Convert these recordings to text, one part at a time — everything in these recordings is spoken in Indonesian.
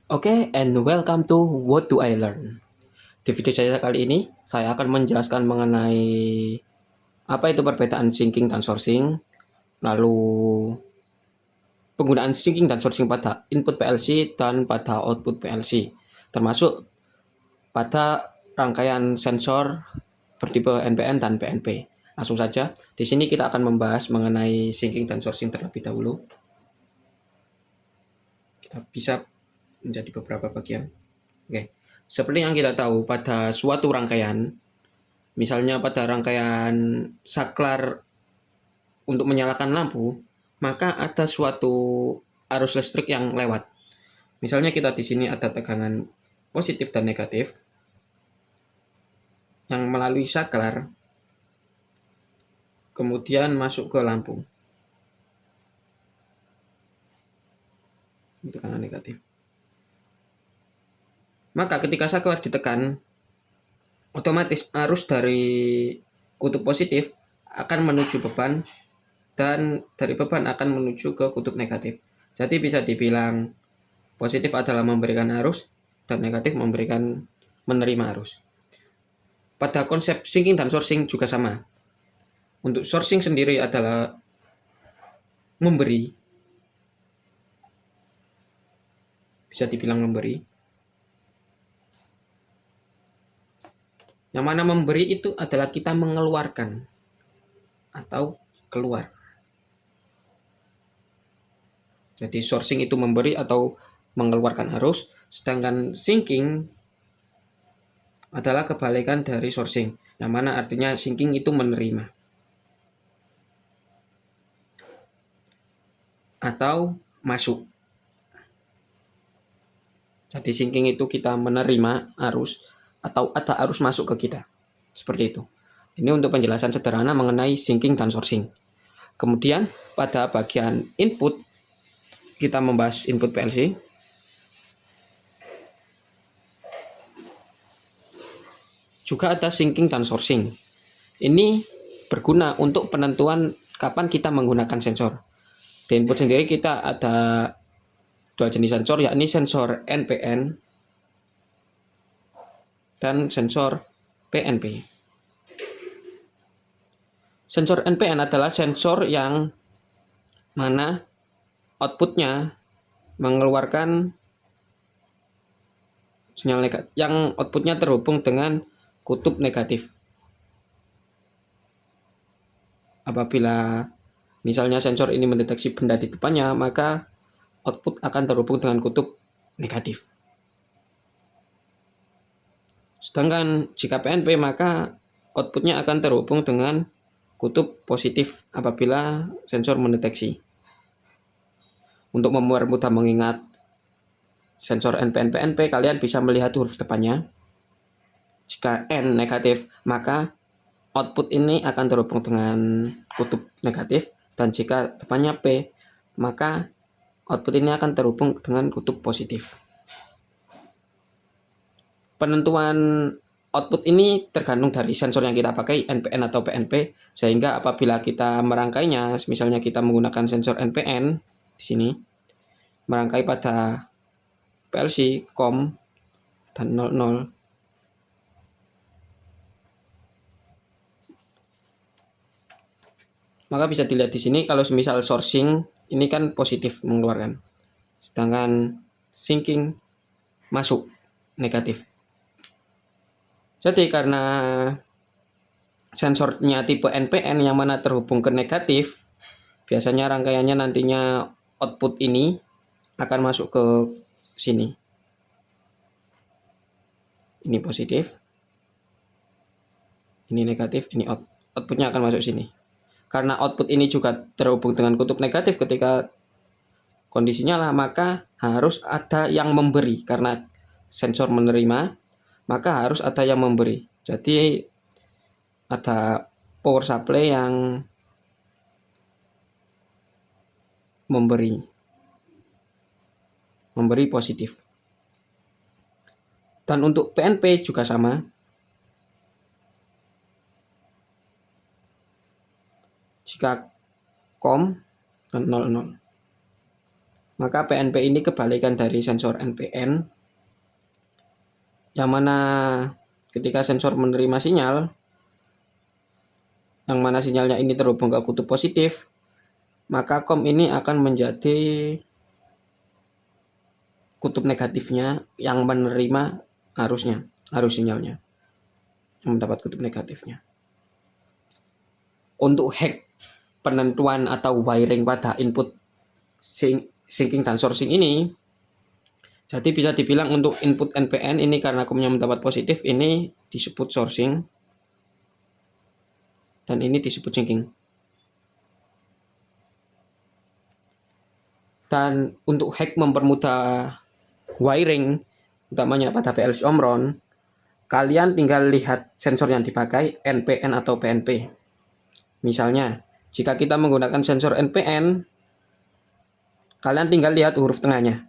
Oke, and welcome to What Do I Learn? Di video saya kali ini, saya akan menjelaskan mengenai apa itu perbedaan syncing dan sourcing, lalu penggunaan syncing dan sourcing pada input PLC dan pada output PLC, termasuk pada rangkaian sensor bertipe NPN dan PNP. Langsung saja, di sini kita akan membahas mengenai syncing dan sourcing terlebih dahulu. Kita bisa menjadi beberapa bagian. Oke, seperti yang kita tahu pada suatu rangkaian, misalnya pada rangkaian saklar untuk menyalakan lampu, maka ada suatu arus listrik yang lewat. Misalnya kita di sini ada tegangan positif dan negatif yang melalui saklar kemudian masuk ke lampu. Tegangan negatif. Maka ketika saklar ditekan, otomatis arus dari kutub positif akan menuju beban dan dari beban akan menuju ke kutub negatif. Jadi bisa dibilang positif adalah memberikan arus dan negatif menerima arus. Pada konsep syncing dan sourcing juga sama. Untuk sourcing sendiri adalah memberi, bisa dibilang memberi. Yang mana memberi itu adalah kita mengeluarkan atau keluar. Jadi sourcing itu memberi atau mengeluarkan arus, sedangkan syncing adalah kebalikan dari sourcing, yang mana artinya syncing itu menerima atau masuk. Jadi syncing itu kita menerima arus atau ada arus masuk ke kita. Seperti itu. Ini untuk penjelasan sederhana mengenai syncing dan sourcing. Kemudian pada bagian input kita membahas input PLC. Juga ada syncing dan sourcing. Ini berguna untuk penentuan kapan kita menggunakan sensor. Di input sendiri kita ada dua jenis sensor, yakni sensor NPN dan sensor PNP. Sensor NPN adalah sensor yang mana outputnya mengeluarkan sinyal negatif, yang outputnya terhubung dengan kutub negatif. Apabila misalnya sensor ini mendeteksi benda di depannya, maka output akan terhubung dengan kutub negatif. Sedangkan jika PNP, maka outputnya akan terhubung dengan kutub positif apabila sensor mendeteksi. Untuk mempermudah mengingat sensor NPN PNP, kalian bisa melihat huruf depannya. Jika N negatif, maka output ini akan terhubung dengan kutub negatif, dan jika depannya P, maka output ini akan terhubung dengan kutub positif. Penentuan output ini tergantung dari sensor yang kita pakai, NPN atau PNP, sehingga apabila kita merangkainya, misalnya kita menggunakan sensor NPN di sini, merangkai pada PLC, COM, dan 00, maka bisa dilihat di sini kalau semisal sourcing ini kan positif mengeluarkan, sedangkan syncing masuk negatif. Jadi karena sensornya tipe NPN yang mana terhubung ke negatif, biasanya rangkaiannya nantinya output ini akan masuk ke sini. Ini positif, ini negatif, ini outputnya akan masuk sini. Karena output ini juga terhubung dengan kutub negatif ketika kondisinya lah, maka harus ada yang memberi. Karena sensor menerima, maka harus ada yang memberi. Jadi ada power supply yang memberi positif. Dan untuk PNP juga sama. Jika COM dan 00. Maka PNP ini kebalikan dari sensor NPN, yang mana ketika sensor menerima sinyal, yang mana sinyalnya ini terhubung ke kutub positif, maka COM ini akan menjadi kutub negatifnya yang menerima arus sinyalnya, yang mendapat kutub negatifnya. Untuk hack penentuan atau wiring pada input syncing dan sourcing ini, jadi bisa dibilang untuk input NPN ini karena COM-nya mendapat positif, ini disebut sourcing dan ini disebut syncing. Dan untuk hack mempermudah wiring, utamanya pada PLC Omron, kalian tinggal lihat sensor yang dipakai, NPN atau PNP. Misalnya, jika kita menggunakan sensor NPN, kalian tinggal lihat huruf tengahnya,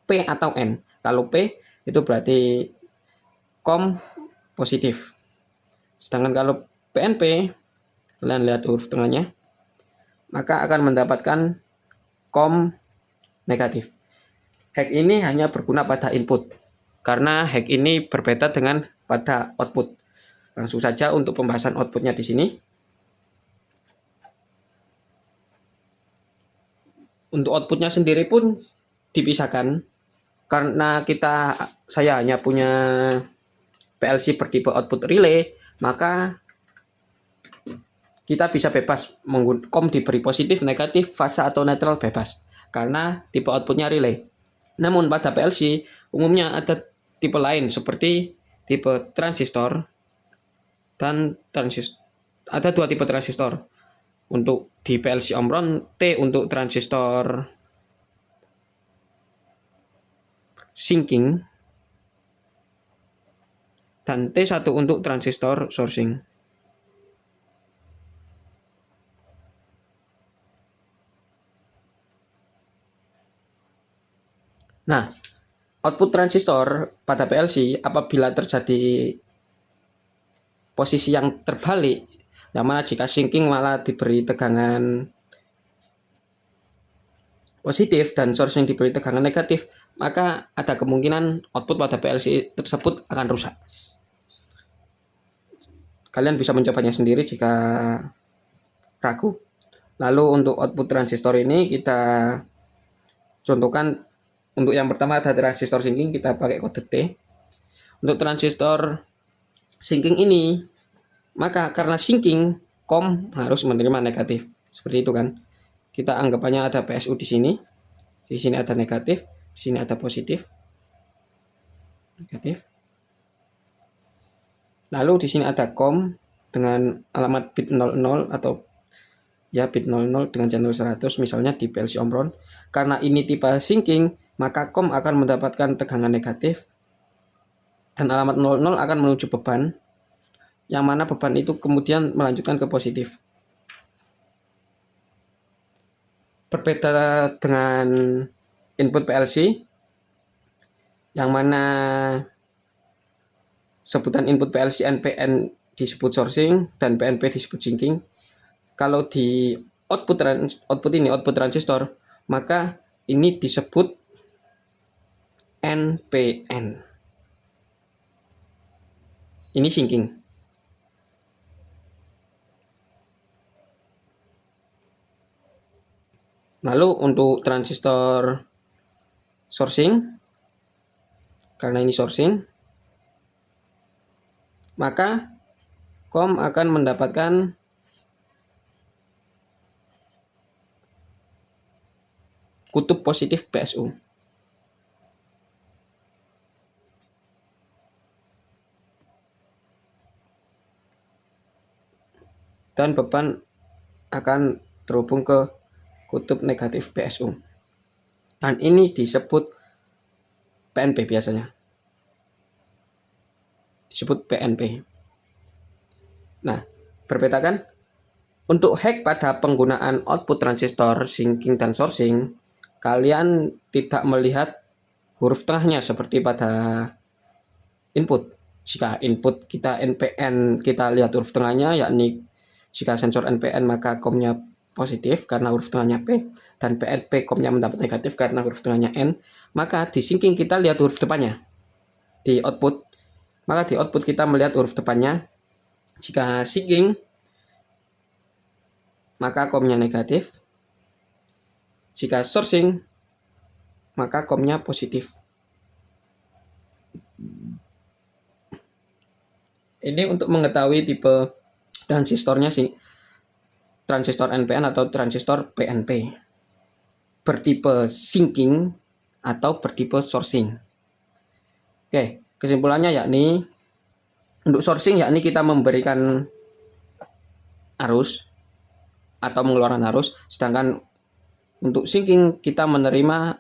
P atau N. Kalau P itu berarti COM positif. Sedangkan kalau PNP, kalian lihat huruf tengahnya, maka akan mendapatkan COM negatif. Hack ini hanya berguna pada input, karena hack ini berbeda dengan pada output. Langsung saja untuk pembahasan outputnya di sini. Untuk outputnya sendiri pun dipisahkan, karena saya hanya punya PLC bertipe output relay, maka kita bisa bebas COM diberi positif, negatif, fase atau netral bebas, karena tipe outputnya relay. Namun pada PLC umumnya ada tipe lain seperti tipe transistor dan transistor. Ada dua tipe transistor. Untuk di PLC Omron, T untuk transistor syncing dan T1 untuk transistor sourcing. Nah, output transistor pada PLC apabila terjadi posisi yang terbalik, yang mana jika syncing malah diberi tegangan positif dan sourcing diberi tegangan negatif, maka ada kemungkinan output pada PLC tersebut akan rusak. Kalian bisa mencobanya sendiri jika ragu. Lalu untuk output transistor ini kita contohkan. Untuk yang pertama ada transistor syncing, kita pakai kode T. Untuk transistor syncing ini, maka karena syncing, COM harus menerima negatif. Seperti itu kan. Kita anggapannya ada PSU di sini. Di sini ada negatif, di sini ada positif. Negatif. Lalu di sini ada COM dengan alamat bit 00 atau ya bit 00 dengan channel 100 misalnya di PLC Omron. Karena ini tipe syncing, maka COM akan mendapatkan tegangan negatif dan alamat 00 akan menuju beban, yang mana beban itu kemudian melanjutkan ke positif. Berbeda dengan input PLC, yang mana sebutan input PLC NPN disebut sourcing dan PNP disebut syncing. Kalau di output transistor, maka ini disebut NPN. Ini syncing. Lalu untuk transistor sourcing, karena ini sourcing, maka COM akan mendapatkan kutub positif PSU. Dan beban akan terhubung ke kutub negatif PSU. Dan ini disebut PNP biasanya. Disebut PNP. Nah, berbeda kan? Untuk hack pada penggunaan output transistor syncing dan sourcing, kalian tidak melihat huruf tengahnya seperti pada input. Jika input kita NPN, kita lihat huruf tengahnya, yakni jika sensor NPN maka COM-nya positif karena huruf tengahnya P, dan PNP komnya mendapat negatif karena huruf tengahnya N, maka di syncing kita lihat huruf depannya. Di output, maka di output kita melihat huruf depannya. Jika syncing, maka komnya negatif. Jika sourcing, maka komnya positif. Ini untuk mengetahui tipe transistornya sih, transistor NPN atau transistor PNP, bertipe syncing atau bertipe sourcing. Oke, kesimpulannya yakni untuk sourcing yakni kita memberikan arus atau mengeluarkan arus, sedangkan untuk syncing kita menerima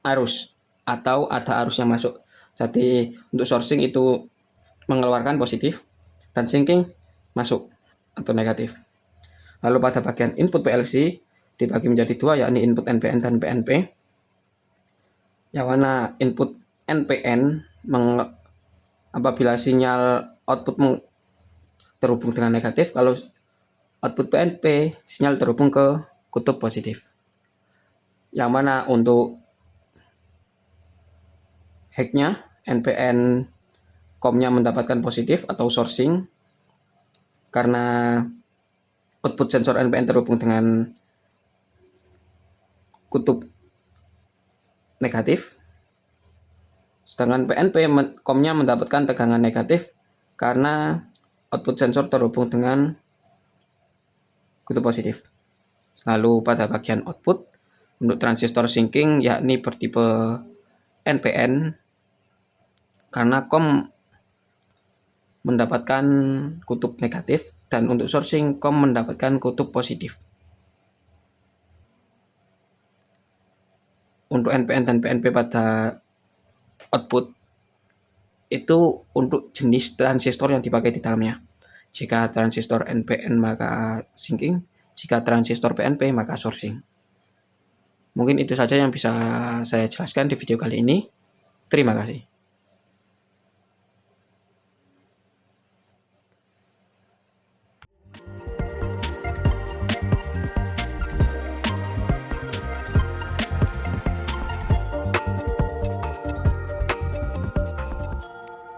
arus atau ada arus yang masuk. Jadi untuk sourcing itu mengeluarkan positif dan syncing masuk atau negatif. Lalu pada bagian input PLC dibagi menjadi dua, yakni input NPN dan PNP. Yang mana input NPN apabila sinyal output terhubung dengan negatif, kalau output PNP sinyal terhubung ke kutub positif. Yang mana untuk hacknya NPN komnya mendapatkan positif atau sourcing karena output sensor NPN terhubung dengan kutub negatif, sedangkan PNP komnya mendapatkan tegangan negatif karena output sensor terhubung dengan kutub positif. Lalu pada bagian output untuk transistor syncing yakni bertipe NPN karena kom mendapatkan kutub negatif, dan untuk sourcing kom mendapatkan kutub positif. Untuk NPN dan PNP pada output itu untuk jenis transistor yang dipakai di dalamnya. Jika transistor NPN maka syncing, jika transistor PNP maka sourcing. Mungkin itu saja yang bisa saya jelaskan di video kali ini. Terima kasih.